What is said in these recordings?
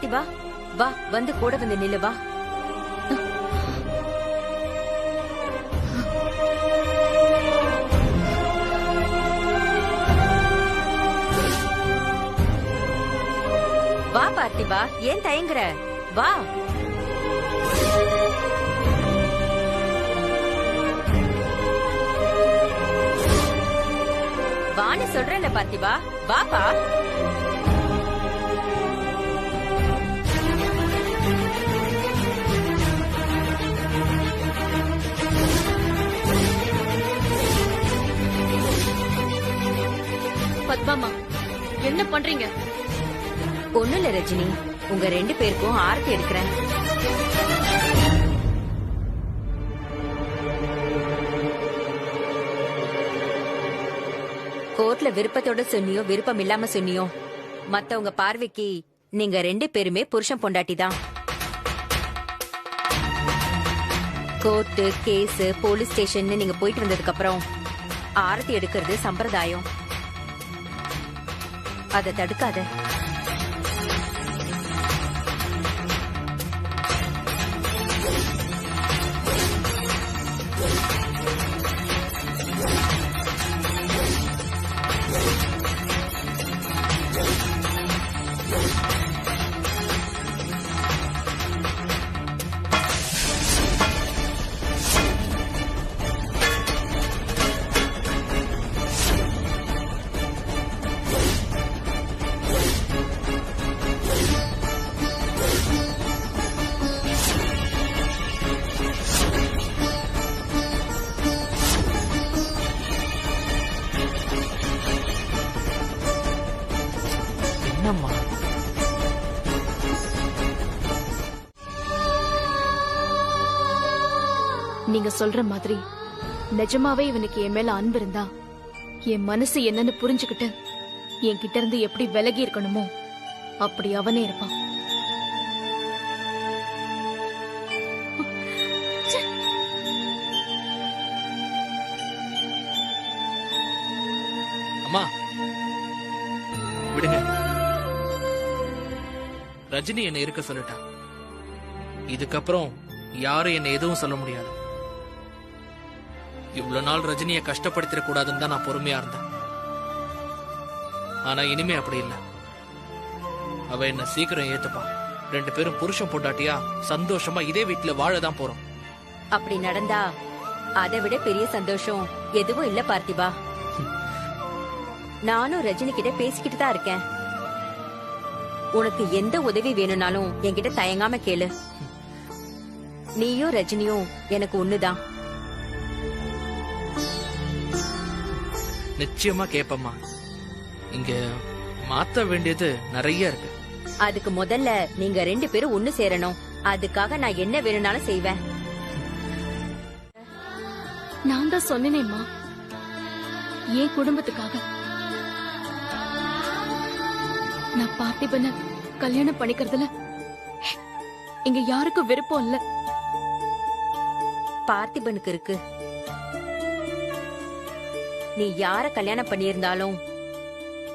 பார்த்திபா, வா, வந்து கூட வந்து நில்லு, வா. வா பார்த்திபா, ஏன் தயங்குற? வா. வான்னு சொல்றேன்ல பார்த்திபா, வாப்பா. பத்மாமா, என்ன பண்றீங்க? ஒண்ணு இல்ல ரஜினி, உங்க 2 பேருக்கும் ஆரத்தி எடுக்கிறேன். கோர்ட்ல விருப்பத்தோட சொன்னியோ விருப்பம் இல்லாம சொன்னியோ, மத்தவங்க பார்வைக்கு நீங்க 2 பேருமே புருஷன் பொண்டாட்டிதான். கோர்ட்டு, கேஸ், போலீஸ் ஸ்டேஷன் நீங்க போயிட்டு வந்ததுக்கு அப்புறம் ஆரத்தி எடுக்கிறது சம்பிரதாயம். அதை தடுக்காத. என்னம்மா? நீங்க சொல்ற மாதிரி நிஜமாவே இவனுக்கு என் மேல அன்பு இருந்தா, என் மனசு என்னன்னு புரிஞ்சுக்கிட்டு என்கிட்ட இருந்து எப்படி விலகி இருக்கணுமோ அப்படி அவனே இருப்பான். அம்மா விடுங்க. ரஜினி என்ன இருக்க சொல்லிட்டா. இதுக்கப்புறம் யாரும் என்ன எதுவும் சொல்ல முடியாது. இவ்வளவு நாள் ரஜினியை கஷ்டப்படுத்திட கூடாதுன்னு தான் நான் பொறுமையா இருந்தேன். ஆனா இனிமே அப்படி இல்ல. அவ என்ன சீக்கிரம் ஏத்துப்பா. 2 பேரும் புருஷன் பொண்டாட்டியா சந்தோஷமா இதே வீட்டுல வாழதான் போறோம். அப்படி நடந்தா அதை விட பெரிய சந்தோஷம் எதுவும் இல்ல பார்த்திபா. நானும் ரஜினி கிட்ட பேசிக்கிட்டு தான் இருக்கேன். உனக்கு எந்த உதவி வேணும்னாலும் என்கிட்ட தயங்காம கேளு. நீயும் ரஜினியும் எனக்கு ஒண்ணுதான். நிச்சயமா கேப்பம்மா. இங்க மாத்த வேண்டியது நிறைய இருக்கு. அதுக்கு முதல்ல நீங்க 2 பேரும் ஒண்ணு சேரணும். அதுக்காக நான் என்ன வேணும்னாலும் செய்வேன். நான் தான் சொன்னேனேம்மா, என் குடும்பத்துக்காக நான் பார்த்திபனை கல்யாணம் பண்ணிக்கிறதுல இங்க யாருக்கும் விருப்பம் இல்ல. பார்த்திபனுக்கு இருக்கு. நீ யார கல்யாணம் பண்ணியிருந்தாலும்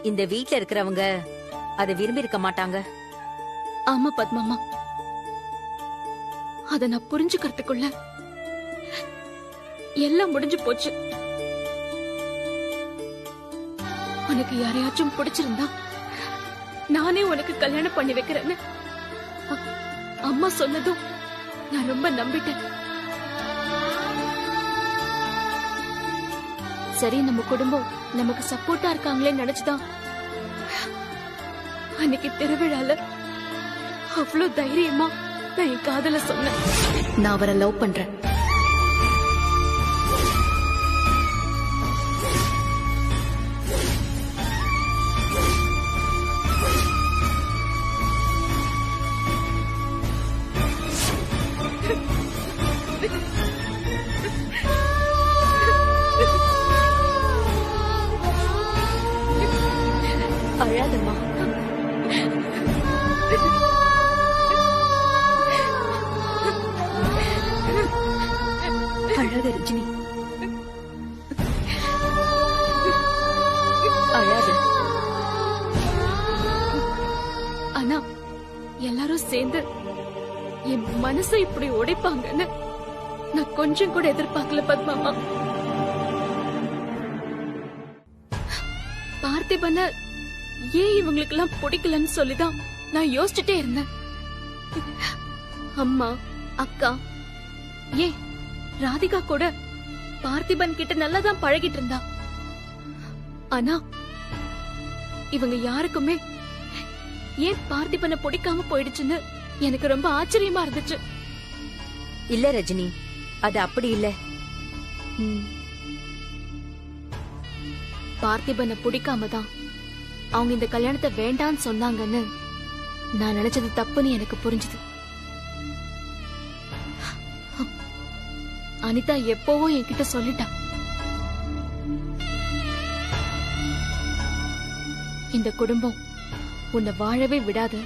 இந்த வீட்ல இருக்கிறவங்க அதை விரும்பி இருக்க மாட்டாங்க. ஆமா பத்மாமா, அத நான் புரிஞ்சுக்கிறதுக்குள்ள எல்லாம் முடிஞ்சு போச்சு. உனக்கு யாரையாச்சும் பிடிச்சிருந்தா நானே உனக்கு கல்யாணம் பண்ணி வைக்கிறேன்னு அம்மா சொன்னதும் நான் ரொம்ப நம்பிட்டேன். சரி, நம்ம குடும்பம் நமக்கு சப்போர்ட்டா இருக்காங்களே நினைச்சுதான் அன்னைக்கு திருவிழால அவ்வளவு தைரியமா நான் என் காதல சொன்னேன். நான் அவரை லவ் பண்றேன். அழாதம்மா. அழாத ரஜினி, அழாத. ஆனா எல்லாரும் மனசை இப்படி உடைப்பாங்கன்னு நான் கொஞ்சம் கூட எதிர்பார்க்கல பத்மாமா. பார்த்திபன ஏன் இவங்களுக்கு எல்லாம் பிடிக்கலன்னு சொல்லிதான் நான் யோசிச்சுட்டே இருந்தேன். அம்மா, அக்கா, ஏன் ராதிகா கூட பார்த்திபன் கிட்ட நல்லாதான் பழகிட்டு இருந்தா. ஆனா இவங்க யாருக்குமே ஏன் பார்த்திபனை பிடிக்காம போயிடுச்சுன்னு எனக்கு ரொம்ப ஆச்சரியமா இருந்துச்சு. இல்ல ரஜினி, அது அப்படி இல்ல. பார்த்திபனை பிடிக்காம தான் அவங்க இந்த கல்யாணத்தை வேண்டான்னு சொன்னாங்கன்னு நான் நினைச்சது தப்புன்னு எனக்கு புரிஞ்சுது. அனிதா எப்பவோ என்கிட்ட சொல்லிட்டா, இந்த குடும்பம் உன்னை வாழவே விடாது,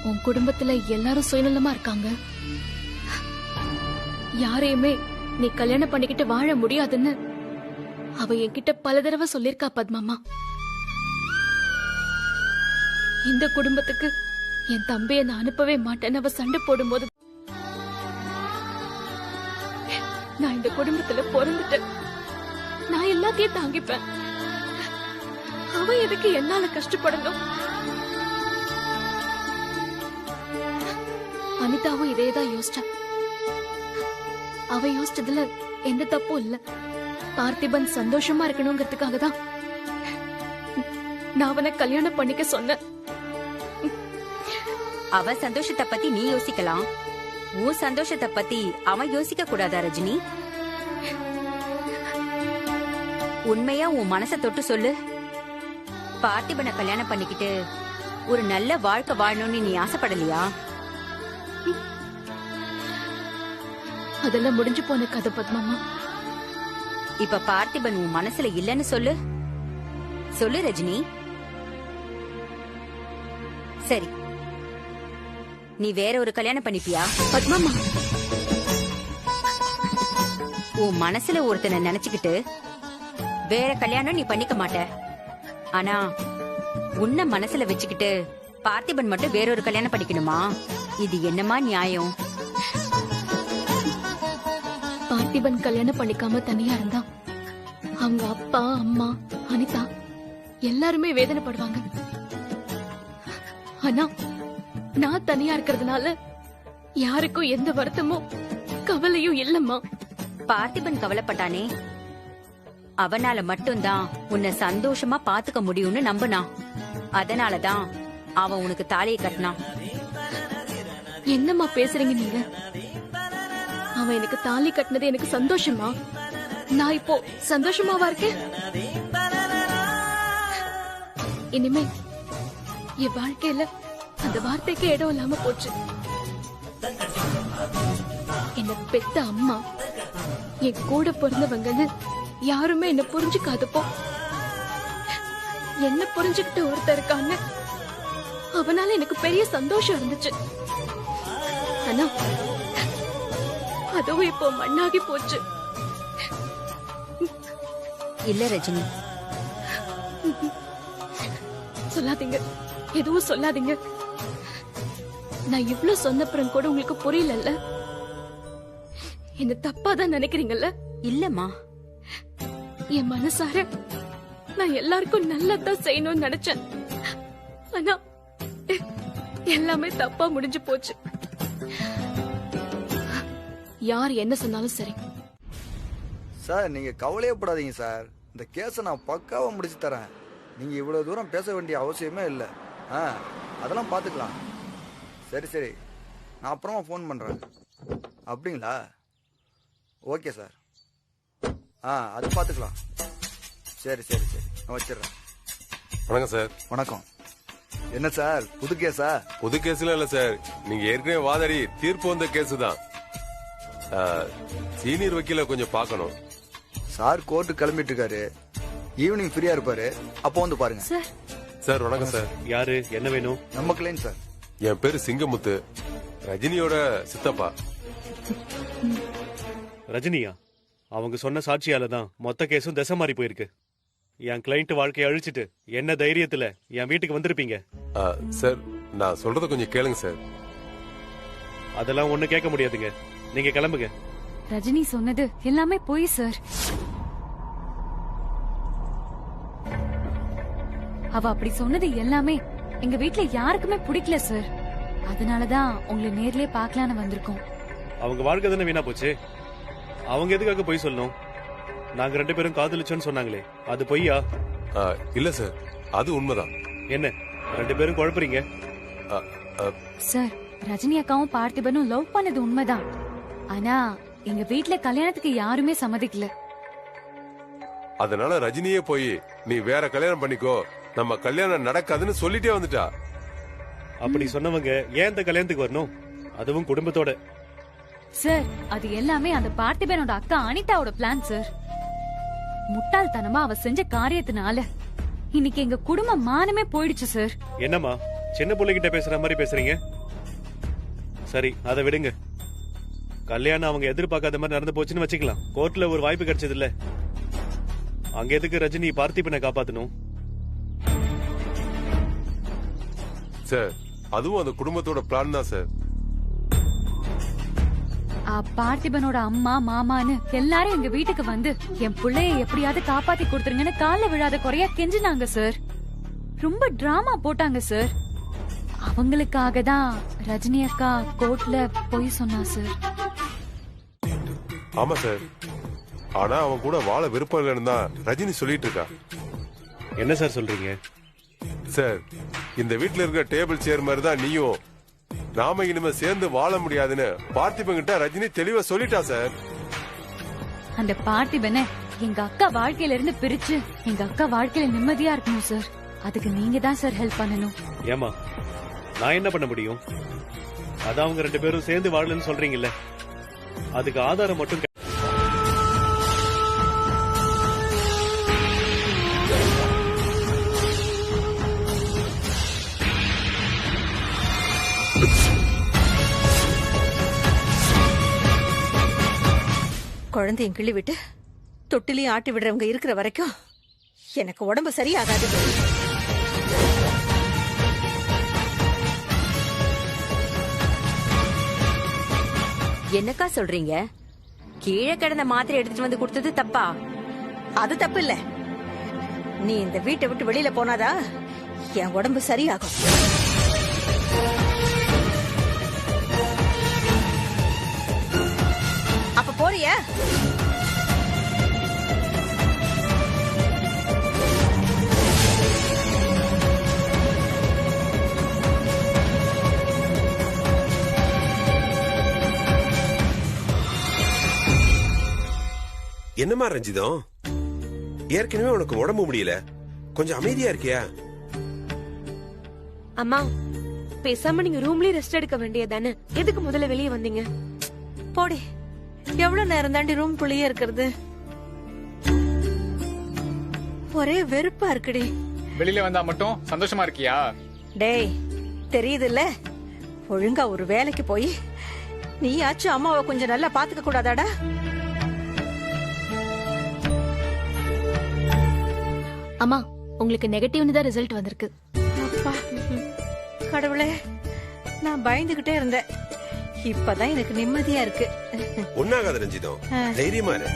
உன் குடும்பத்துல எல்லாரும் சுயநலமா இருக்காங்க, யாரையுமே நீ கல்யாணம் பண்ணிக்கிட்டு வாழ முடியாதுன்னு அவ என்கிட்ட பல தடவை சொல்லிருக்கா பத்மாமா. இந்த குடும்பத்துக்கு என் தம்பியை நான் அனுப்பவே மாட்டேன்னு அவ சண்டை போடும்போது நான் இந்த குடும்பத்துல பிறந்துட்டேன், நான் எல்லாத்தையும் தாங்கிப்பேன், அவ எதுக்கு என்னால கஷ்டப்படணும்? அனிதாவும் இதேதான் யோசிச்சா. அவ யோசிச்சதுல எந்த தப்பும் இல்ல. பார்த்திபன் சந்தோஷமா இருக்கணுங்கிறதுக்காக தான் நான் அவனை கல்யாணம் பண்ணிக்க சொன்னேன். அவ சந்தோஷத்தை பத்தி நீ யோசிக்கலாம், உன் சந்தோஷத்தை பத்தி அவன் யோசிக்க கூடாதா ரஜினி? உண்மையா உன் மனசை தொட்டு சொல்லு. பார்த்திபனை கல்யாணம் பண்ணிக்கிட்டு ஒரு நல்ல வாழ்க்கை வாழணும்னு நீ ஆசைப்படலையா? அதெல்லாம் முடிஞ்சு போன கதை பத்மாமா. இப்ப பார்த்திபன் உன் மனசுல இல்லன்னு சொல்லு. சொல்லு ரஜினி. சரி, நீ வேற ஒரு கல்யாணம் பண்ணிப்பியா? பத்மாமா, உன் மனசுல ஒருத்தனை நினைச்சுக்கிட்டு வேற கல்யாணம் நீ பண்ணிக்க மாட்ட. ஆனா உன்னை மனசுல வச்சுக்கிட்டு பார்த்திபன் மட்டும் வேற ஒரு கல்யாணம் பண்ணிக்கணுமா? இது என்னமா நியாயம்? பார்த்திபன் கல்யாணம் பண்ணிக்காம தனியா இருந்தா அவங்க அப்பா, அம்மா, அனிதா எல்லாருமே வேதனைப்படுவாங்க. ஆனா நான் தனியா இருக்கிறதுனால யாருக்கும் எந்த வருத்தமும் கவலையும் இல்லம்மா. பார்த்திபன் கவலைப்பட்டானே, அவனால மட்டும்தான் உன்னை சந்தோஷமா பாத்துக்க முடியும்னு நம்பினான். அதனாலதான் அவன் உனக்கு தாலியை கட்டினான். என்னம்மா பேசுறீங்க நீங்க? அவன் எனக்கு தாலி கட்டினது எனக்கு சந்தோஷமா? நான் இப்போ சந்தோஷமாவா இருக்கேன்? இனிமே என் வாழ்க்கையில அந்த வார்த்தைக்கு இடம் இல்லாம போச்சு. என்ன பெத்த அம்மா, என் கூட பிறந்தவங்கன்னு யாருமே என்ன புரிஞ்சுக்காதப்போ என்ன புரிஞ்சுக்கிட்டு ஒருத்தர் இருக்கான்னு அவனால எனக்கு பெரிய சந்தோஷம் இருந்துச்சு. ஆனா அதுவும் இப்போ மண்ணாகி போச்சு. இல்ல ரஜினி, சொல்லாதீங்க, எதுவும் சொல்லாதீங்க. நான் இவ்ளோ சொன்னப்புறம் கூட உங்களுக்கு புரியல. என்ன தப்பாதான் நினைக்கிறீங்கல்ல? இல்லம்மா, என் மனசார நான் எல்லாருக்கும் நல்லதான் செய்யணும்னு நினைச்சேன். ஆனா எல்லாமே தப்பா முடிஞ்சு போச்சு. யார் என்ன சொன்னாலும் சரி. சார், நீங்க கவலையப்படாதீங்க சார். இந்த கேஸை நான் பக்காவா முடிச்சு தரேன். நீங்க இவ்வளவு தூரம் பேச வேண்டிய அவசியமே இல்லை. அதெல்லாம் பார்த்துக்கலாம். சரி சரி, நான் அப்புறமா ஃபோன் பண்றேன். அப்படிங்களா? Okay sir. அது பார்த்துக்கலாம். சரி சரி சரி, நான் வச்சிடுறேன். வணக்கம் சார். வணக்கம். என்ன சார், புது கேஸா? புது கேஸ்ல இல்ல சார், நீங்க ஏற்கனவே வாதாடி தீர்ப்பு வந்த கேஸ் தான். சீனியர் வக்கீல கொஞ்சம் பார்க்கணும். சார் கோர்ட்டு கிளம்பிட்டு இருக்காரு. ஈவினிங் ஃப்ரீயா இருப்பாரு, அப்போ வந்து பாருங்க. சார் வணக்கம் சார். யாரு, என்ன வேணும்? நம்ம கிளைன் சார். என் பேரு சிங்கமுத்து, ரஜினியோட சித்தப்பா. ரஜினியா? அவங்க சொன்ன சாட்சியால தான் மொத்த கேஸும் திசை மாறி போயிருக்கு. என் கிளைண்ட் வாழ்க்கையை அழிச்சிட்டு என்ன தைரியத்துல என் வீட்டுக்கு வந்திருப்பீங்க? சார், நான் சொல்றத கொஞ்சம் கேளுங்க சார். அதெல்லாம் ஒண்ணு கேட்க முடியாதுங்க. நீங்க கிளம்புங்க. ரஜினி சொன்னது எல்லாமே பொய் சார். அவ அப்படி சொன்னது எல்லாமே எங்க வீட்ல யாருக்குமே பிடிக்கல சார். அதனாலதான் உங்களை நேர்லயே பார்க்கலான்னு வந்திருக்கோம். அவங்க வாழ்க்கை தானே வீணா போச்சு. அவங்க எதுக்காக பொய் சொல்லணும்? நாங்க 2 பேரும் காதலிச்சோன்னு சொன்னாங்களே, அது பொய்யா? இல்ல சார், அது உண்மைதான். என்ன 2 பேரும் குழப்பறீங்க? சார், ரஜினி அக்காவும் பார்த்திபனும் லவ் பண்ணது உண்மைதான். ஆனா எங்க வீட்ல கல்யாணத்துக்கு யாருமே சம்மதிக்கல. அதனால ரஜினியே போய் நீ வேற கல்யாணம் பண்ணிக்கோ, நம்ம கல்யாணம் நடக்காதுன்னு சொல்லிட்டே வந்துட்டா. அப்படி சொன்னவங்க ஏன் இந்த கல்யாணத்துக்கு வரணும்? அதுவும் குடும்பத்தோட. சார், அது எல்லாமே அந்த பார்த்திபனோட அக்கா அனிதாவோட பிளான் சார். முட்டாள்தனமா அவ செஞ்ச காரியத்தினால இன்னைக்கு எங்க குடும்ப மானமே போயிடுச்சு சார். என்னம்மா சின்ன பிள்ளைகிட்ட பேசுற மாதிரி பேசுறீங்க? சரி, அதை விடுங்க. கல்யாணம் அவங்க எதிர்பார்க்காத மாதிரி நடந்து போச்சுன்னு வச்சுக்கலாம். கோர்ட்ல ஒரு வாய்ப்பு கிடைச்சது இல்ல, அங்க எதுக்கு ரஜினி பார்த்திபனை காப்பாத்தணும்? சார், அதுவும் அந்த குடும்பத்தோட பிளான் தான் சார். பார்த்திபனோட அம்மா மாமான்னு எல்லாரும் எங்க வீட்டுக்கு வந்து என் பிள்ளைய எப்படியாவது காப்பாத்தி கொடுத்துருங்கன்னு கால்ல விழாத குறையா கெஞ்சினாங்க சார். ரொம்ப டிராமா போட்டாங்க சார். அவங்களுக்காக தான் ரஜினி அக்கா கோர்ட்ல போய் சொன்னா சார். ஆமா சார், ஆனா அவன் கூட வாழ விருப்பம் இல்லைன்னு தான் ரஜினி சொல்லிட்டு இருக்கா. என்ன சார் சொல்றீங்க? சார், இந்த வீட்டுல இருக்க டேபிள் சேர் மாதிரி தான் நீயும். நாம இனிமே சேர்ந்து வாழ முடியாதுன்னு பார்த்திபன் கிட்ட ரஜினி தெளிவா சொல்லிட்டா சார். அந்த பார்த்திபனை எங்க அக்கா வாழ்க்கையில இருந்து பிரிச்சு எங்க அக்கா வாழ்க்கையில நிம்மதியா இருக்கணும் சார். அதுக்கு நீங்க தான் சார் ஹெல்ப் பண்ணணும். ஏமா நான் என்ன பண்ண முடியும்? அதான் அவங்க 2 பேரும் சேர்ந்து வாழலன்னு சொல்றீங்கல்ல, அதுக்கு ஆதாரம் மட்டும் குழந்தையும் கிள்ளி விட்டு தொட்டிலையும் ஆட்டி விடுறவங்க இருக்கிற வரைக்கும் எனக்கு உடம்பு சரியாகாது. என்னக்கா சொல்றீங்க? கீழே கிடந்த மாத்திரை எடுத்துட்டு வந்து கொடுத்தது தப்பா? அது தப்பு இல்ல. நீ இந்த வீட்டை விட்டு வெளியில போனாதா என் உடம்பு சரியாகும். அப்ப போறிய? என்னமா ரஞ்சிதம், ஏற்கனவே உனக்கு உடம்பு முடியல, கொஞ்சம் அமைதியா இருக்கியா? அம்மா, பேசாம நீங்க ரூம்லயே ரெஸ்ட் எடுக்க வேண்டியதானே? எதுக்கு முதல்ல வெளியே வந்தீங்க? போடி, எவ்வளவு நேரம் தாண்டி ரூம்குள்ளேயே இருக்கிறது? ஒரே வெறுப்பா இருக்குடி. வெளியில வந்தா மட்டும் சந்தோஷமா இருக்கியா? டேய், தெரியுதுல்ல, ஒழுங்கா ஒரு வேலைக்கு போய் நீயாச்சும் அம்மாவை கொஞ்சம் நல்லா பாத்துக்க கூடாதாடா? அம்மா, உங்களுக்கு நெகட்டிவ்னு தான் ரிசல்ட் வந்திருக்கு. அப்பா கடவுளே, நான் பயந்துகிட்டே இருந்தேன். இப்பதான் எனக்கு நிம்மதியா இருக்கு. ஒன்னாகாத ரஞ்சிதம், தைரியமா இரு.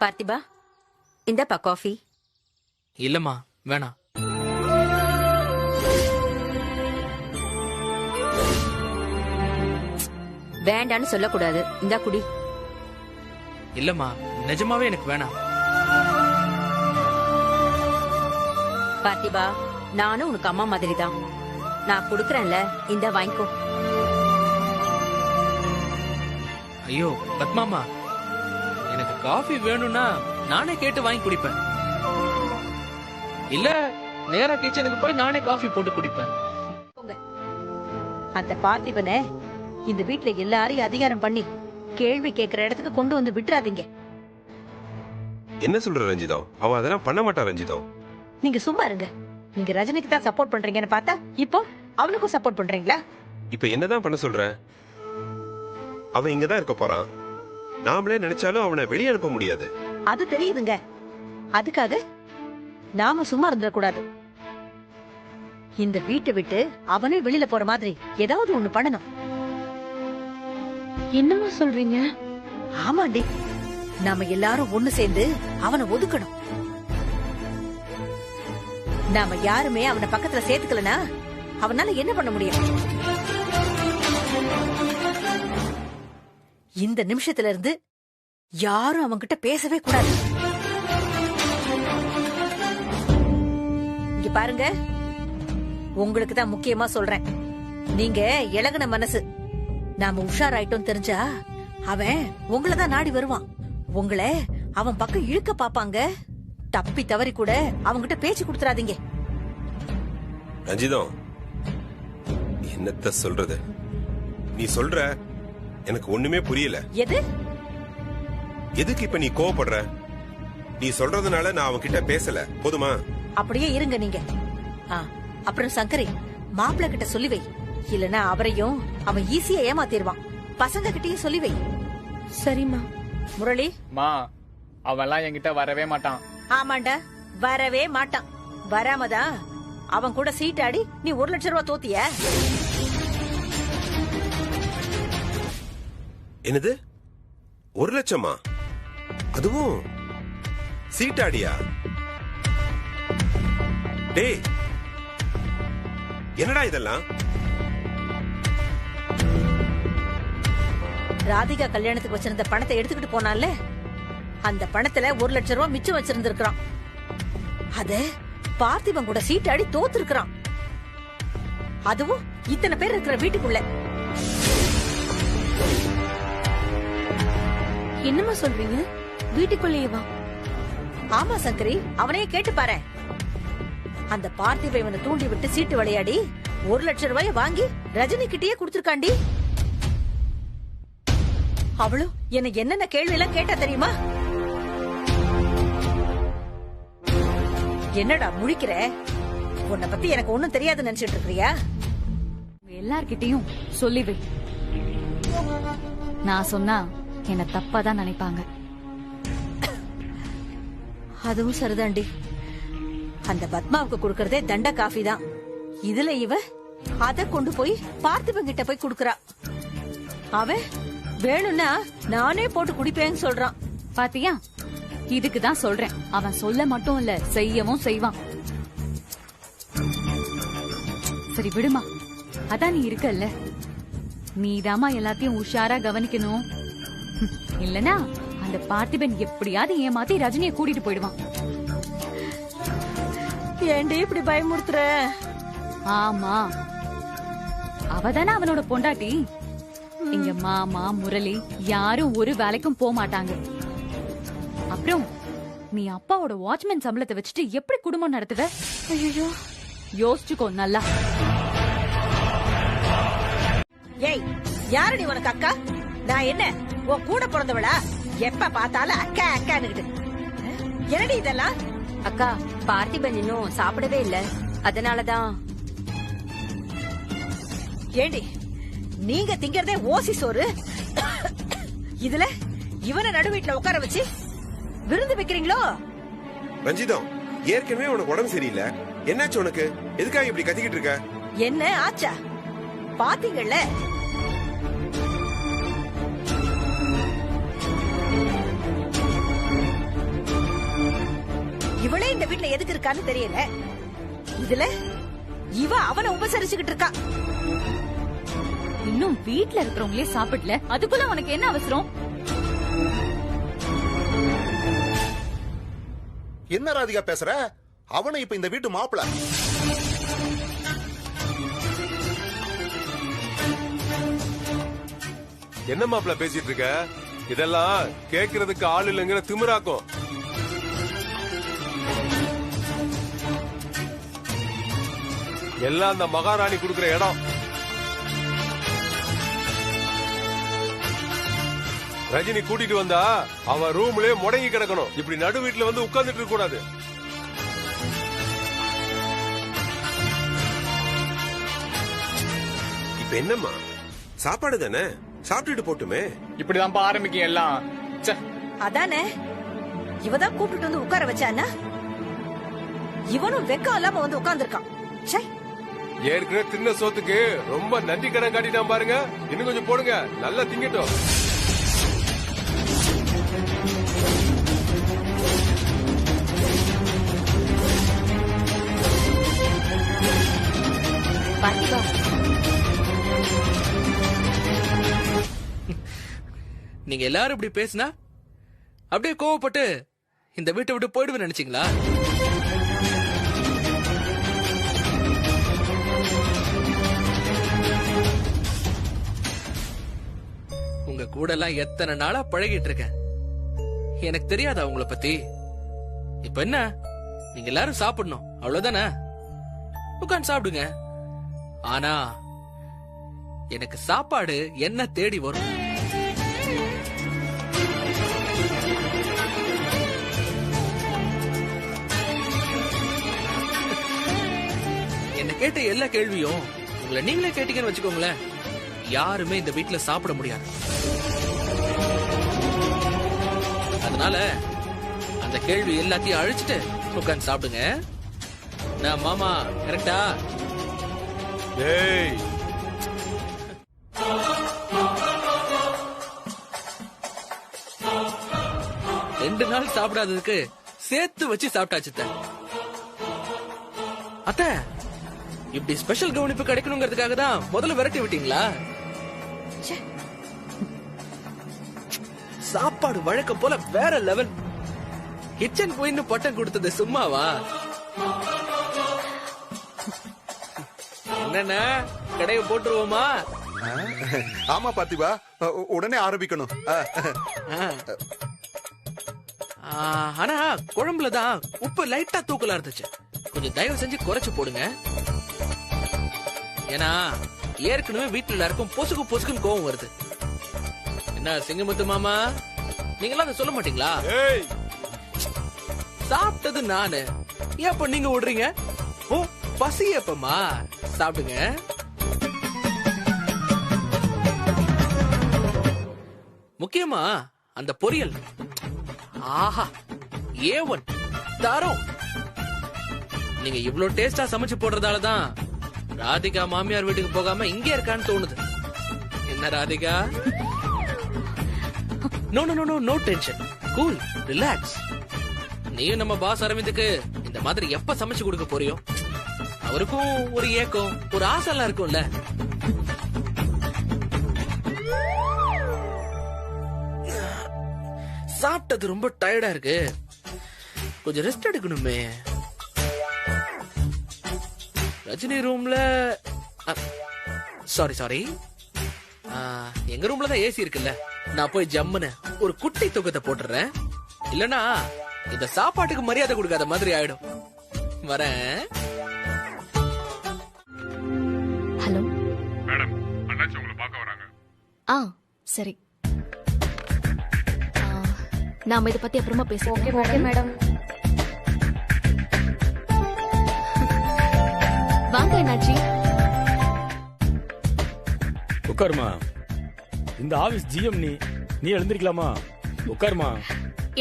பார்த்திபா, இந்தப்பா காஃபி. இல்லம்மா, வேணாம். வேண்டான்னு சொல்லக்கூடாது. இந்தா குடி. இல்லம்மா, நிஜமாவே எனக்கு வேணாம். பார்த்திபா, நானும் உனக்கு அம்மா மாதிரி தான். நான் குடுக்கறேன்ல, இந்த வாங்கிக்கோ. ஐயோ பத்மாமா, எனக்கு காஃபி வேணும்னா நானே கேட்டு வாங்கி குடிப்பேன். இல்ல நேரா கிச்சனுக்கு போய் நானே காஃபி போட்டு குடிப்பேன். அந்த பார்த்திபனை இந்த வீட்டுல எல்லாரையும் அதிகாரம் பண்ணி கேள்வி கேட்கிற இடத்துக்கு கொண்டு வந்து விட்டுறாதீங்க. என்ன சொல்ற ரஞ்சிதம்? அவன் அதெல்லாம் பண்ண மாட்டான் ரஞ்சிதம். நீங்க சும்மா இருங்க. நீங்க ரஜினிக்கு தான் சப்போர்ட் பண்றீங்கன்னு பார்த்தா இப்போ அவனுக்கும் சப்போர்ட் பண்றீங்களா? இப்ப என்னதான் பண்ண சொல்ற? அவன் இங்கதான் இருக்க போறான். நாமளே நினைச்சாலும் அவனை வெளியே அனுப்ப முடியாது. அது தெரியுதுங்க. அதுக்காக நாம சும்மா இருந்துடக்கூடாது. இந்த வீட்டை விட்டு அவனே வெளியில போற மாதிரி ஏதாவது ஒண்ணு பண்ணணும். என்னமா சொல்றீங்க? ஆமாண்டி, நாம எல்லாரும் ஒண்ணு சேர்ந்து அவனை ஒதுக்கணும். நாம யாருமே அவனை பக்கத்துல சேர்த்துக்கலனா அவனால என்ன பண்ண முடியும்? இந்த நிமிஷத்துல இருந்து யாரும் அவன்கிட்ட பேசவே கூடாது. இங்க பாருங்க, உங்களுக்கு தான் முக்கியமா சொல்றேன். நீங்க இலகுன மனசு. நாம உஷாராயிட்டோம் தெரிஞ்சா அவன் உங்களை தான் நாடி வருவான். உங்களை அவன் பக்கம் இழுக்க பாப்பாங்க. தப்பி தவறி கூட அவங்கிட்ட பேச்சு கொடுத்துறாதீங்க. ரஞ்சிதம், என்னத்த சொல்றது? நீ சொல்ற எனக்கு ஒண்ணுமே புரியல. எது? எதுக்கு இப்ப நீ கோவப்படுற? நீ சொல்றதுனால நான் அவன் கிட்ட பேசல, போதுமா? அப்படியே இருங்க நீங்க. அப்புறம் சங்கரி, மாப்பிள்ள கிட்ட சொல்லி வை. இல்லனா அவரையும் அவன் ஈஸியா ஏமாத்திடுவான். பசங்க கிட்டயும் சொல்லி வை. சரிம்மா. முரளி, மா அவன்லாம் என்கிட்ட வரவே மாட்டான். ஆமாண்டா, வரவே மாட்டான். வராமதான் அவன் கூட சீட்டாடி நீ 1 லட்சம் ரூபாய் தோத்திய. என்னது 1 லட்சமா? அதுவும் சீட்டாடியா? டேய், என்னடா இதெல்லாம்? ராதிகா கல்யாணத்துக்கு வச்சிருந்த பணத்தை எடுத்துக்கிட்டு போனான்ல, அந்த பணத்துல 1 லட்சம் ரூபாய் மிச்சம் வச்சிருந்திருக்கான். அத பார்த்திபன் கூட சீட்டாடி தோத்துருக்கான். அதுவும் இத்தனை பேர் இருக்கிற வீட்டுக்குள்ள. என்னமா சொல்றீங்க? வீட்டுக்குள்ளேயே வா. ஆமா சங்கரி, அவனையே கேட்டு பாரு. அந்த பார்த்திபை இவனை தூண்டி விட்டு சீட்டு விளையாடி 1 லட்சம் ரூபாய வாங்கி ரஜினி கிட்டயே கொடுத்திருக்காண்டி. அவளும் என்ன என்னென்ன கேள்வி எல்லாம் கேட்டா தெரியுமா? என்னடா முழிக்கிற? உன்னை பத்தி எனக்கு ஒண்ணும் தெரியாது நினைச்சிட்டு இருக்கியா? எல்லார்கிட்டயும் சொல்லி வை. நான் சொன்னா என்ன தப்பா தான் நினைப்பாங்க. அதுவும் சரிதாண்டி. அந்த பத்மாவுக்கு கொடுக்கறதே தண்ட காஃபி தான். இதுல இவ அத கொண்டு போய் பார்த்திபன் கிட்ட போய் குடுக்கறா. அவன் வேணும்னா நானே போட்டு குடிப்பேன்னு சொல்றான். பாத்தியா? இதுக்குதான் சொல்றேன், அவன் சொல்ல மட்டும் இல்ல செய்யவும் செய்வான். சரி விடுமா, அதான் நீ இருக்கல்ல, நீதாமா எல்லாத்தையும் உஷாரா கவனிக்கணும். இல்லனா அந்த பார்த்திபன் எப்படியாவது ஏமாத்தி ரஜினியை கூட்டிட்டு போயிடுவான். ஏண்டி இப்படி பயமுறுத்துற? ஆமா, அவதானே அவனோட பொண்டாட்டி. இங்க மாமா முரளி யாரும் ஒரு வேலைக்கும் போக மாட்டாங்க. அப்புறம் நீ அப்பாவோட வாட்ச்மேன் சம்பளத்தை வச்சுட்டு எப்படி குடும்பம் நடத்துவ? ஐயோ, யோசிச்சுக்கோ நல்லா. ஏய், யாரு நீ? உனக்கு அக்கா? நான் என்ன உன் கூட பிறந்தவளா? எப்ப பார்த்தாலும் அக்கா அக்கான்னு. என்னடி இதெல்லாம்? அக்கா, பார்த்திபன் இன்னும் சாப்பிடவே இல்ல, அதனாலதான். ஏண்டி, நீங்க திங்கறதே ஓசி சோறு. இதுல இவனை நடு வீட்டுல உட்கார வச்சு விருந்து வைக்கிறீங்களோ? ரஞ்சிதம், ஏற்கனவே உனக்கு உடம்பு சரியில்லை. என்னாச்சு உனக்கு? எதுக்காக இப்படி கத்திக்கிட்டு இருக்க? என்ன ஆச்சா? பாத்தீங்கல்ல, இவளே இந்த வீட்டுல எதுக்கு இருக்கான்னு தெரியல. இதுல இவ அவனை உபசரிச்சுக்கிட்டு இருக்கா. இன்னும் வீட்ல இருக்கிறவங்களே சாப்பிடல, அதுக்குள்ள உனக்கு என்ன அவசரம்? என்ன ராதிகா பேசுற? அவனை இப்ப இந்த வீட்டு மாப்பிள. என்ன மாப்பிள பேசிட்டு இருக்க? இதெல்லாம் கேக்குறதுக்கு ஆள் இல்லைங்கிற திமிராக்கும். எல்லாம் அந்த மகாராணி கொடுக்கிற இடம். ரஜினி கூட்டிட்டு வந்தா அவ ரூம்லயே முடங்கி கிடக்கணும். இப்படி நடு வீட்டுல வந்து உட்கார்ந்துட்டு இருக்க கூடாது. இப்ப என்னம்மா சாப்பாடு தானே, சாப்பிட்டுட்டு போட்டுமே. இப்படிதான் ஆரம்பிக்க எல்லாம். அதானே இவதான் கூப்பிட்டு வந்து உட்கார வச்சானா? இவனும் வெக்கம் இல்லாம வந்து உட்கார்ந்துருக்கான். ஏற்கனவே தின்ன சோத்துக்கு ரொம்ப நன்றி கடன் காட்டிட்டான் பாருங்க. இன்னும் கொஞ்சம் போடுங்க, நல்லா திங்கட்டும். நீங்க எல்லாரும் இப்படி பேசினா அப்படியே கோவப்பட்டு இந்த வீட்டை விட்டு போயிடுவேன் நினைச்சீங்களா? உங்க கூட எல்லாம் எத்தனை நாளா பழகிட்டு இருக்கேன். எனக்கு தெரியாதா உங்களை பத்தி? இப்ப என்ன, நீங்க எல்லாரும் சாப்பிடணும் அவ்வளவுதானே? உட்காந்து சாப்பிடுங்க. ஆனா எனக்கு சாப்பாடு என்ன தேடி வரும். என்ன கேட்ட எல்லா கேள்வியும் உங்களை நீங்களே கேட்டீங்கன்னு வச்சுக்கோங்களேன், யாருமே இந்த வீட்டுல சாப்பிட முடியாது. அதனால அந்த கேள்வி எல்லாத்தையும் அழிச்சிட்டு உட்காந்து சாப்பிடுங்க. நான் மாமா கரெக்டா? ஏய், ரெண்டு நாள் சாப்பிடாததுக்கு சேர்த்து வச்சு சாப்பிட்டாச்சு. அத்த, இப்படி ஸ்பெஷல் கவனிப்பு கிடைக்கணுங்கிறதுக்காக தான் முதல்ல விரட்டி விட்டீங்களா? சாப்பாடு வழக்கம் போல வேற லெவல். கிச்சன் குயின்னு பட்டம் கொடுத்தது சும்மாவா? என்னன்னா கடையை போட்டுருவோமா? ஆமா பார்த்திபா, உடனே ஆரம்பிக்கணும். ஆனா குழம்புலதான் உப்பு லைட்டா தூக்கலா இருந்துச்சு. கொஞ்சம் தயவு செஞ்சு குறைச்சு போடுங்க. ஏன்னா ஏற்கனவே வீட்டுல எல்லாருக்கும் பொசுக்கு பொசுக்குன்னு கோவம் வருது. என்ன சிங்கமுத்து மாமா, நீங்களாம் அதை சொல்ல மாட்டீங்களா? சாப்பிட்டது நானு, ஏப்ப நீங்க விடுறீங்க? ஓ, பசி எப்பமா? சாப்பிடுங்க. முக்கியமா அந்த பொரியல், ஆஹா ஏவன் தரம். நீங்க இவ்வளவு டேஸ்டா சமைச்சு போடுறதாலதான் ராதிகா மாமியார் வீட்டுக்கு போகாம இங்க இருக்கான்னு தோணுது. என்ன Radhika? No no no no tension, cool, relax. நீயும் நம்ம பாஸ் அரவிந்துக்கு இந்த மாதிரி எப்ப சமைச்சு கொடுக்க போறியோ? அவருக்கும் ஒரு ஏக்கம், ஒரு ஆசை எல்லாம் இருக்கும்ல. சாப்பிட்டது ரொம்ப டயர்டா இருக்கு, கொஞ்சம் ரெஸ்ட் எடுக்கணுமே. ரஜினி ரூம்ல, சாரி எங்க ரூம்ல தான் ஏசி இருக்குல்ல, நான் போய் ஜம்முன்னு ஒரு குட்டி தூக்கத்தை போட்டுறேன். இல்லனா இந்த சாப்பாட்டுக்கு மரியாதை கொடுக்காத மாதிரி ஆயிடும். வரேன். ஹலோ மேடம், அண்ணாச்சி உங்களை பார்க்க வராங்க. சரி, நாம இத பத்தி அப்புறமா பேசுவோம். Okay madam. வாங்க அண்ணாச்சி. உட்காருமா. இந்த ஆபீஸ் ஜிஎம் நீ எழுந்திருக்கலாமா? உட்காருமா.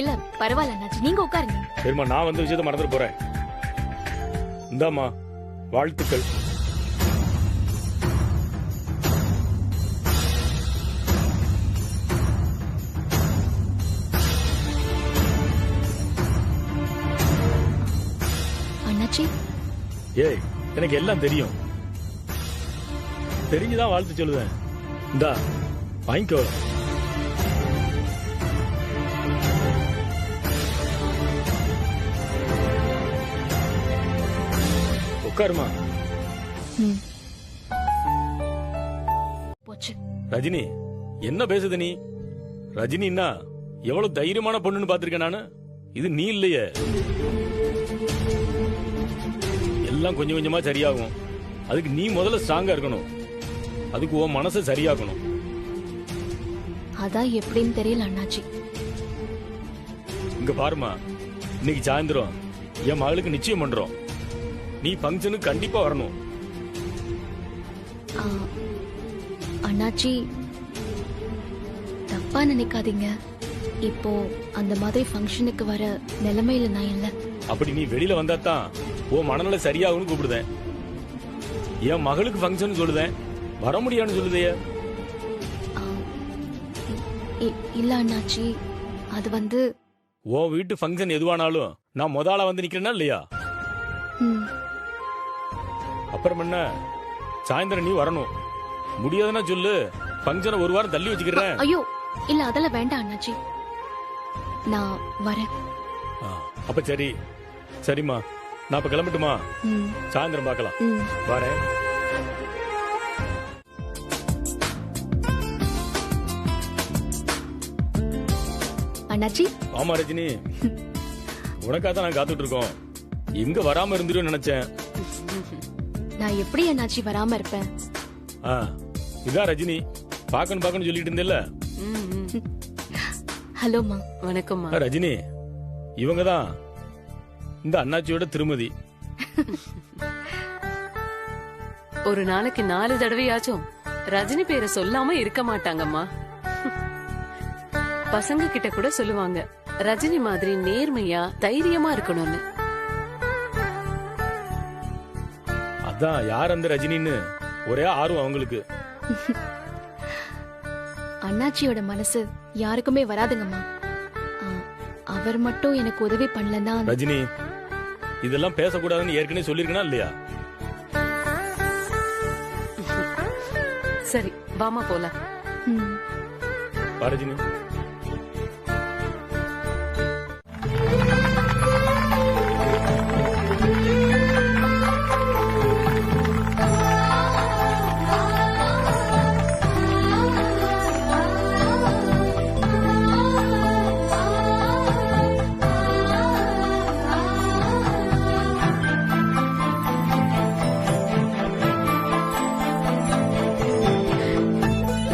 இல்ல பரவாயில்ல அண்ணாச்சி, நீங்க உட்காருங்க. சரிம்மா, நான் வந்து விஷயத்தை மறந்துட்டு போறேன். இந்தாமா வாழ்த்துக்கள். அண்ணாச்சி, ஏய், எனக்கு எல்லாம் தெரியும், தெரிஞ்சுதான் வாழ்த்து சொல்லுவேன். இந்தா வாங்கிக்கோ. உட்காருமா. போச்சு. ரஜினி என்ன பேசுது நீ? ரஜினின்னா எவ்வளவு தைரியமான பொண்ணுன்னு பாத்திருக்கேன் நானு. இது நீ இல்லையே. எல்லாம் கொஞ்சம் கொஞ்சமா சரியாகும். அதுக்கு நீ முதல்ல ஸ்ட்ராங்கா இருக்கணும். அதுக்கு உன் மனசை சரியாக்கணும். அதான் எப்படின்னு தெரியல அண்ணாச்சி. இங்க பாருமா, இன்னைக்கு சாயந்தரம் என் மகளுக்கு நிச்சயம் பண்றோம். நீ ஃபங்க்ஷனுக்கு கண்டிப்பா வரணும். ஆ, அண்ணாச்சி தப்பா நினைக்காதீங்க. இப்போ அந்த மாதிரி ஃபங்க்ஷனுக்கு வர நிலைமையில நான் இல்ல. அப்படி நீ வெளியில வந்தா தான் உன் மனநிலை சரியாகும்னு கூப்பிடுதேன். என் மகளுக்கு ஃபங்க்ஷன் சொல்லுதேன், வர முடியான்னு சொல்லுதைய. இல்ல அண்ணாச்சி, அது வந்து உன் வீட்டு ஃபங்க்ஷன் எதுவானாலும் நான் முதல்ல வந்து நிக்கிறேன்னா இல்லையா? ம், அப்புறம் என்ன, சாயந்தரம் நீ வரணும். முடியாதுன்னா சொல்லு, ஃபங்க்ஷனை ஒரு வாரம் தள்ளி வச்சுக்கிறேன். ஐயோ இல்ல அதெல்லாம் வேண்டாம் அண்ணாச்சி, நான் வரேன். அப்ப சரி. சரிம்மா, நான் இப்ப கிளம்பட்டுமா? ம், சாயந்தரம் பார்க்கலாம். ம். வரேன். அண்ணாச்சி. ஆமா ரஜினி, உனக்காக தான் நான் காத்துட்டு இருக்கோம். எங்க வராம இருந்துரும் நினைச்சேன். நான் எப்படி அண்ணாச்சி வராம இருப்பேன்? இதான் ரஜினி, பாக்கணும் சொல்லிட்டு இருந்தேல்ல. ஹலோமா. வணக்கம்மா. ரஜினி, இவங்க தான் இந்த அண்ணாச்சியோட திருமதி. ஒரு நாளைக்கு 4 தடவையாச்சும் ரஜினி பேரை சொல்லாம இருக்க மாட்டாங்கம்மா. பசங்க கிட்ட கூட சொல்லுவாங்க, ரஜினி மாதிரி நேர்மையா தைரியமா இருக்கணும்னு. அதான் யார் அந்த ரஜினின்னு ஒரே ஆர்வம் அவங்களுக்கு. அண்ணாச்சியோட மனசு யாருக்குமே வராதுங்கம்மா. அவர் மட்டும் எனக்கு உதவி பண்ணலன்னா. ரஜினி, இதெல்லாம் பேசக்கூடாதுன்னு ஏற்கனவே சொல்லிருக்கனா இல்லையா? சரி வாமா போலாம். வா ரஜினி.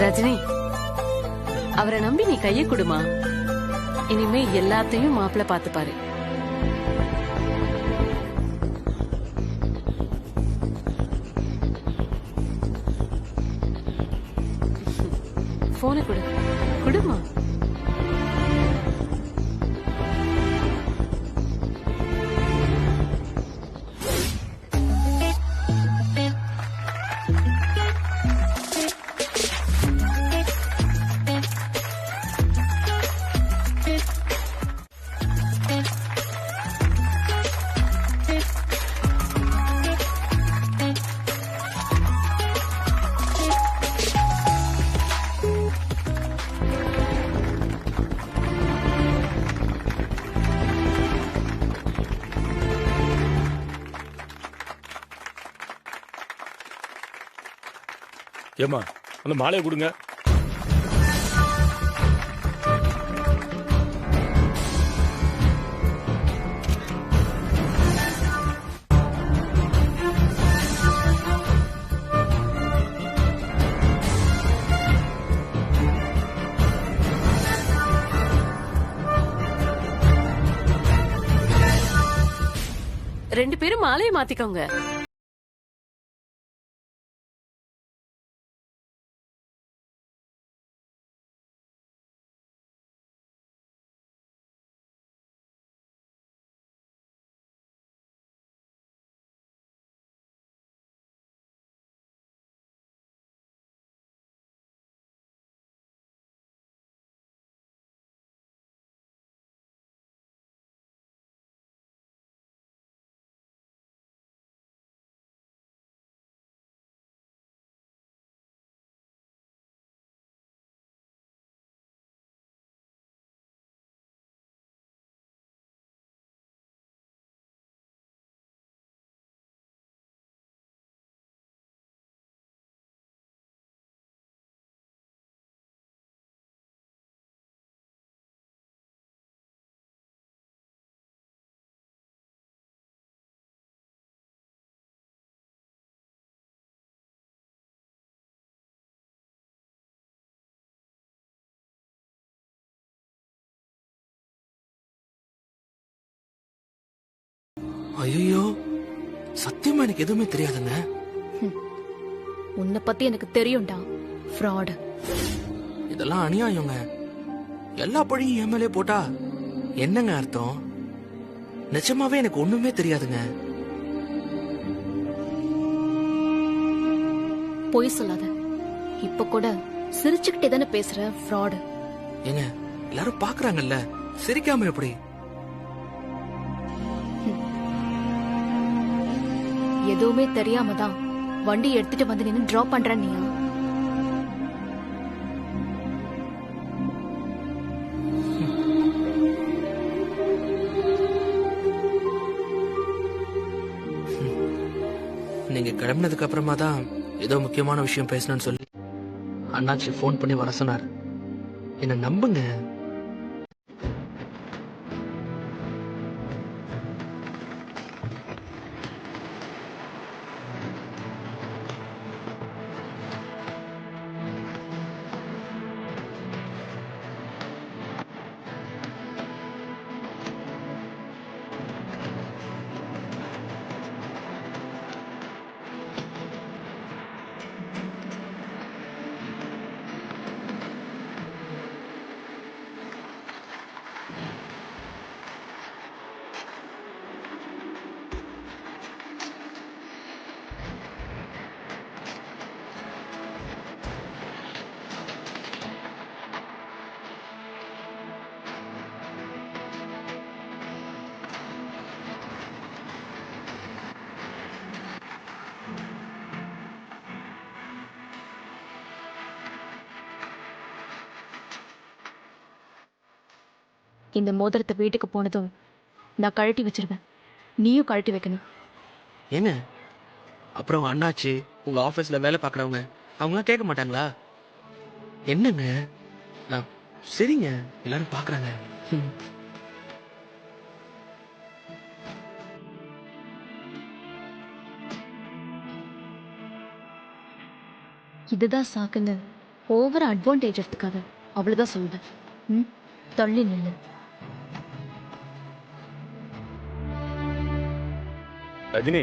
ரஜினி, அவரை நம்பி நீ கைய கொடுமா. இனிமே எல்லாத்தையும் மாப்பிள்ள பார்த்து பாரு. போன குடுமா. ஏமா, அந்த மாலையை கொடுங்க. ரெண்டு பேரும் மாலையை மாத்திக்கோங்க. ஐயோ, சத்தியமா எனக்கு எதுவுமே தெரியாதுங்க. உன்னை பத்தி எனக்கு தெரியும்டா, ஃப்ராட். இதெல்லாம் அநியாயங்க. எல்லா பழியும் என் மேலே போட்டா என்னங்க அர்த்தம்? நிஜமாவே எனக்கு ஒண்ணுமே தெரியாதுங்க. பொய் சொல்லாத. இப்ப கூட சிரிச்சுக்கிட்டே தானே பேசுற, ஃப்ராட். ஏங்க, எல்லாரும் பாக்குறாங்கல்ல, சிரிக்காம எப்படி? எதுவுமே தெரியாம தான் வண்டி எடுத்துட்டு வந்து நின்னு டிராப் பண்றேன் நீயா? நீங்க கிளம்பினதுக்கு அப்புறமா தான் ஏதோ முக்கியமான விஷயம் பேசணும்னு சொல்லி அண்ணாச்சி ஃபோன் பண்ணி வர சொன்னார். என்ன நம்புங்க. இந்த மோதிரத்தை வீட்டுக்கு போனதும் நான் கழட்டி வச்சிருவேன். நீயும் கழட்டி வைக்கணும். ஏங்க, அப்புறம் அண்ணாச்சி, உங்க ஆபீஸ்ல வேலை பார்க்கறவங்க அவங்களாம் கேட்க மாட்டாங்களா? என்னங்க? சரிங்க, எல்லாரும் பாக்குறாங்க. இதுதான் சாக்குன்னு ஓவர் அட்வான்டேஜ் எடுத்துக்காத. அவ்வளவுதான் சொல்லுவேன். தள்ளி நில்லு. ரஜினி,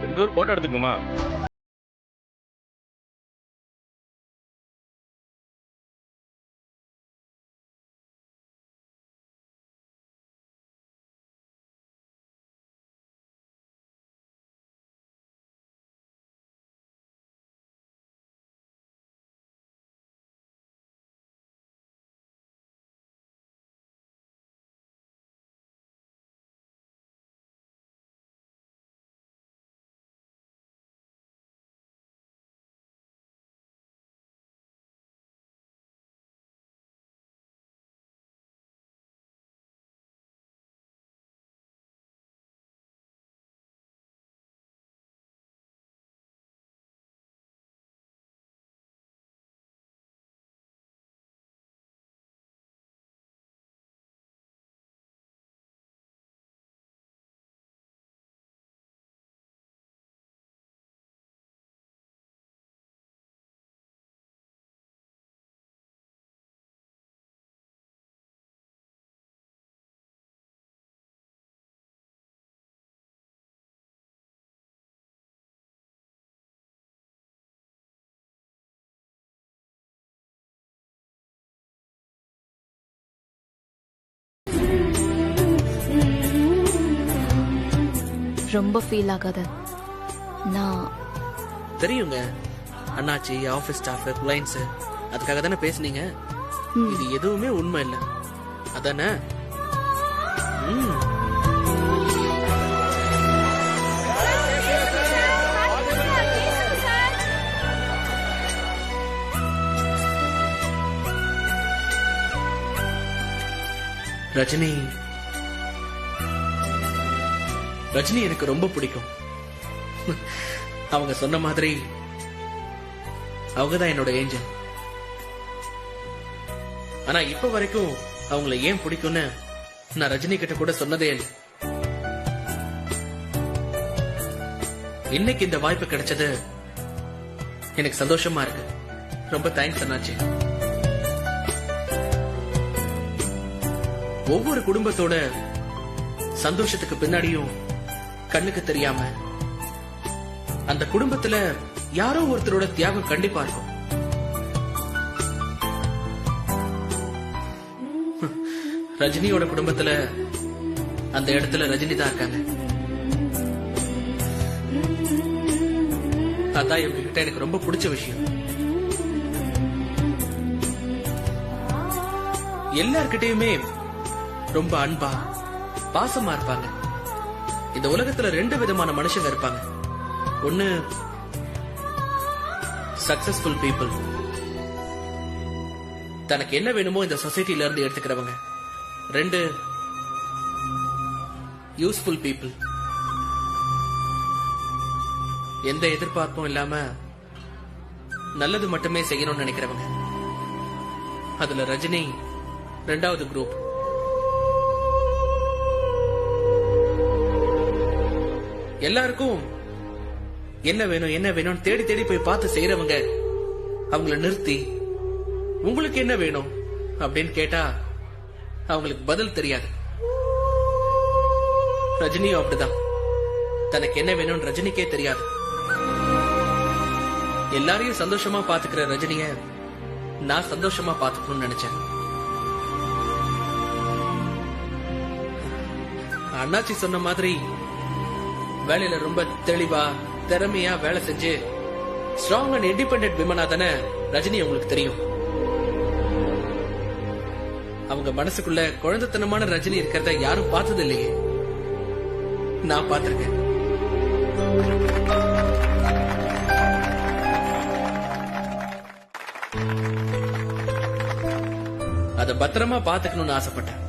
2 போட்டோ எடுத்துக்குமா? ரொம்ப ஃபீல் ஆகாத. நான் தெரியுங்க, அண்ணாச்சி, ஆபீஸ் ஸ்டாஃப், கிளைண்ட்ஸ், அதுக்காக தானே பேசுனீங்க. இது எதுவுமே உண்மை இல்ல அதானே? ரஜினி ரஜினி எனக்கு ரொம்ப பிடிக்கும். அவங்க சொன்ன மாதிரி அவங்கதான் என்னோட ஏஞ்சல். ஆனா இப்ப வரைக்கும் அவங்கள ஏன் பிடிக்கும்னு நான் ரஜினி கிட்ட கூட சொன்னதே இல்லை. இன்னைக்கு இந்த வாய்ப்பு கிடைச்சது எனக்கு சந்தோஷமா இருக்கு. ரொம்ப தேங்க்ஸ் அண்ணாச்சி. ஒவ்வொரு குடும்பத்தோட சந்தோஷத்துக்கு பின்னாடியும் கண்ணுக்கு தெரியாம அந்த குடும்பத்துல யாரோ ஒருத்தரோட தியாகம் கண்டிப்பா இருக்கும். ரஜினியோட குடும்பத்துல அந்த இடத்துல ரஜினி தான் இருக்காங்க. அதான் இவங்க கிட்ட எனக்கு ரொம்ப பிடிச்ச விஷயம். எல்லார்கிட்டயுமே ரொம்ப அன்பா பாசமா இருப்பாங்க. இந்த உலகத்துல 2 விதமான மனுஷங்க இருப்பாங்க. ஒன்னு சக்சஸ்ஃபுல் பீப்புள், தனக்கு என்ன வேணுமோ இந்த சொசைட்டில இருந்து எடுத்துக்கிறவங்க. 2 யூஸ்ஃபுல் பீப்புள், எந்த எதிர்பார்ப்பும் இல்லாம நல்லது மட்டுமே செய்யணும்னு நினைக்கிறவங்க. அதுல ரஜினி 2வது குரூப். எல்லாருக்கும் என்ன வேணும் என்ன வேணும் தேடி தேடி போய் பார்த்து செய்யறவங்க அவங்கள நிறுத்தி உங்களுக்கு என்ன வேணும் அப்படின்னு கேட்டா அவங்களுக்கு பதில் தெரியாது. ரஜினியும் அப்படிதான். தனக்கு என்ன வேணும் ரஜினிக்கே தெரியாது. எல்லாரையும் சந்தோஷமா பாத்துக்கிற ரஜினிய நான் சந்தோஷமா பாத்துக்கணும்னு நினைச்சேன். அண்ணாச்சி சொன்ன மாதிரி வேலையில ரொம்ப தெளிவா திறமையா வேலை செஞ்சு ஸ்ட்ராங் அண்ட் இண்டிபெண்டன்ட் விமனா தானே ரஜினி உங்களுக்கு தெரியும். அவங்க மனசுக்குள்ள குழந்தைத்தனமான ரஜினி இருக்கிறத யாரும் பார்த்தது இல்லையே. நான் பார்த்திருக்கேன். அத பத்திரமா பாத்துக்கணும்னு ஆசைப்பட்டேன்.